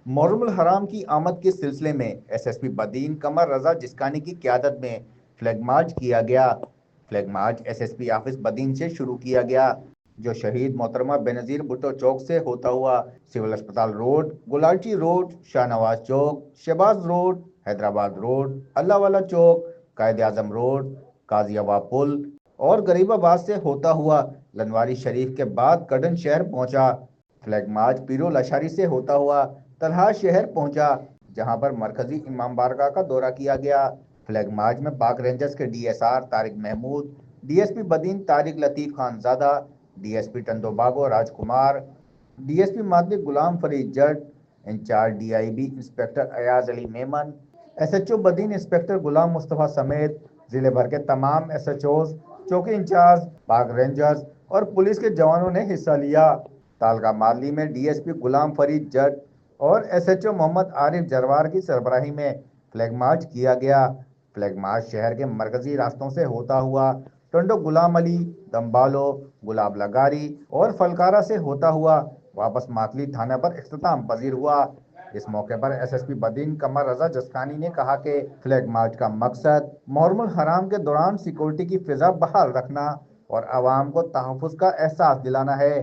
محرم الحرام کی آمد کے سلسلے میں S S P Badin Qamar Raza Jaskani کی قیادت میں فلیگ مارچ کیا گیا۔ Flag march S S P office Badin سے شروع کیا گیا، جو شہید محترمہ بینظیر بھٹو چوک سے ہوتا ہوا سول اسپتال روڈ، گلالچی روڈ، شاہ نواز چوک، شہباز روڈ، حیدرآباد روڈ، اللہ والا چوک، قائد اعظم روڈ، قاضی آباد پل اور غریب آباد سے ہوتا ہوا لنواری شریف کے بعد کڈن شہر پہنچا۔ فلیگ مارچ پیرو لاشاری سے ہوتا ہوا طلحہ شہر پہنچا، جہاں پر مرکزی امام بارگاہ کا دورہ کیا گیا۔ فلیگ مارچ میں پاک رینجرز کے D S R Tariq Mahmood, D S P Badin Tariq Latif Khanzada, D S P Tando Bago Raj Kumar, D S P مادی Ghulam Farid Jat, incharge D I B inspector Ayaz Ali Memon, S H O Badin inspector Ghulam Mustafa سمیت ضلع بھر کے تمام ایس ایچ اوز، چوکی انچارج، پاک رینجرز اور پولیس کے جوانوں نے حصہ لیا۔ تالقہ مادلی میں ڈی ایس پی غلام فرید جٹ اور ایس ایچ او محمد عارف جروار کی سربراہی میں فلیگ مارچ کیا گیا۔ فلیگ مارچ شہر کے مرکزی راستوں سے ہوتا ہوا ٹنڈو غلام علی، دمبالو، گلاب لگاری اور فلکارہ سے ہوتا ہوا واپس ماتلی تھانہ پر اختتام پذیر ہوا۔ اس موقع پر S S P Badin Qamar Raza Jaskani نے کہا کہ فلیگ مارچ کا مقصد محرم الحرام کے دوران سیکورٹی کی فضا بحال رکھنا اور عوام کو تحفظ کا احساس دلانا ہے۔